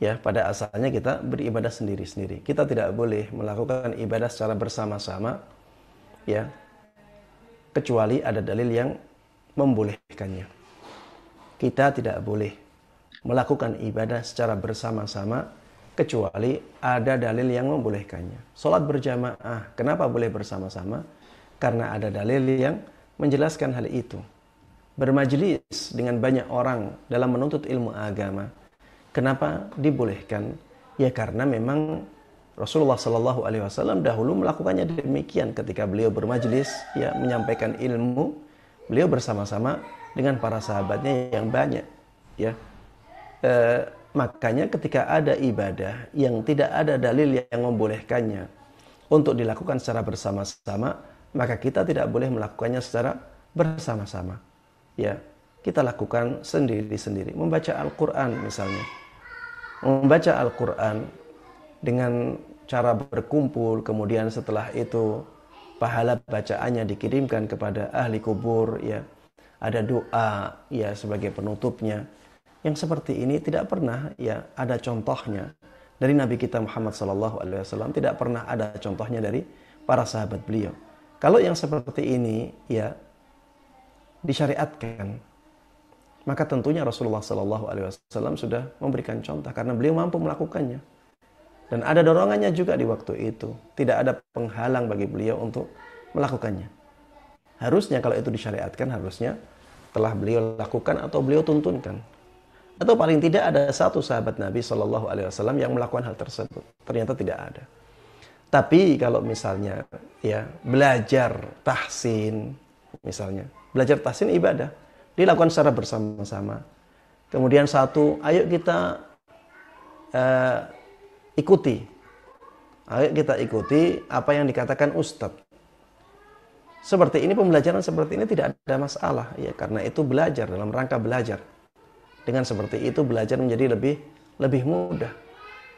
Ya, pada asalnya kita beribadah sendiri-sendiri. Kita tidak boleh melakukan ibadah secara bersama-sama, ya, kecuali ada dalil yang membolehkannya. Kita tidak boleh melakukan ibadah secara bersama-sama kecuali ada dalil yang membolehkannya. Salat berjamaah, kenapa boleh bersama-sama? Karena ada dalil yang menjelaskan hal itu. Bermajlis dengan banyak orang dalam menuntut ilmu agama, kenapa dibolehkan? Ya karena memang Rasulullah Shallallahu Alaihi Wasallam dahulu melakukannya demikian ketika beliau bermajlis, ya, menyampaikan ilmu, beliau bersama-sama dengan para sahabatnya yang banyak, ya. Makanya ketika ada ibadah yang tidak ada dalil yang membolehkannya untuk dilakukan secara bersama-sama, maka kita tidak boleh melakukannya secara bersama-sama. Ya, kita lakukan sendiri-sendiri. Membaca Al-Quran misalnya. Membaca Al-Quran dengan cara berkumpul, kemudian setelah itu pahala bacaannya dikirimkan kepada ahli kubur, ya. Ada doa, ya, sebagai penutupnya. Yang seperti ini tidak pernah, ya, ada contohnya dari Nabi kita Muhammad SAW, tidak pernah ada contohnya dari para sahabat beliau. Kalau yang seperti ini, ya, disyariatkan, maka tentunya Rasulullah SAW sudah memberikan contoh karena beliau mampu melakukannya. Dan ada dorongannya juga di waktu itu. Tidak ada penghalang bagi beliau untuk melakukannya. Harusnya kalau itu disyariatkan, harusnya telah beliau lakukan atau beliau tuntunkan. Atau paling tidak ada satu sahabat Nabi SAW yang melakukan hal tersebut. Ternyata tidak ada. Tapi kalau misalnya, ya, belajar tahsin, misalnya belajar tahsin ibadah, dilakukan secara bersama-sama. Kemudian satu, ayo kita ikuti. Ayo kita ikuti apa yang dikatakan ustadz. Seperti ini, pembelajaran seperti ini tidak ada masalah, ya, karena itu belajar dalam rangka belajar. Dengan seperti itu belajar menjadi lebih mudah.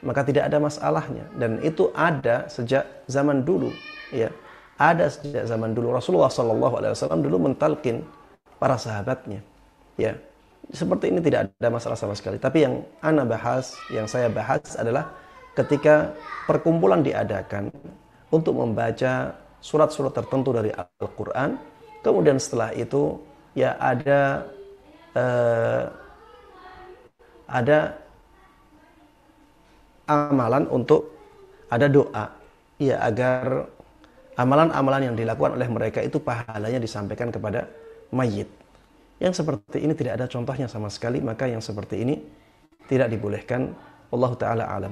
Maka tidak ada masalahnya, dan itu ada sejak zaman dulu, ya. Ada sejak zaman dulu. Rasulullah SAW dulu mentalkin para sahabatnya, ya. Seperti ini tidak ada masalah sama sekali. Tapi yang saya bahas adalah ketika perkumpulan diadakan untuk membaca surat-surat tertentu dari Al-Quran, kemudian setelah itu, ya, ada amalan untuk, ada doa, ya, agar amalan-amalan yang dilakukan oleh mereka itu pahalanya disampaikan kepada mayit. Yang seperti ini tidak ada contohnya sama sekali, maka yang seperti ini tidak dibolehkan. Wallahu ta'ala alam.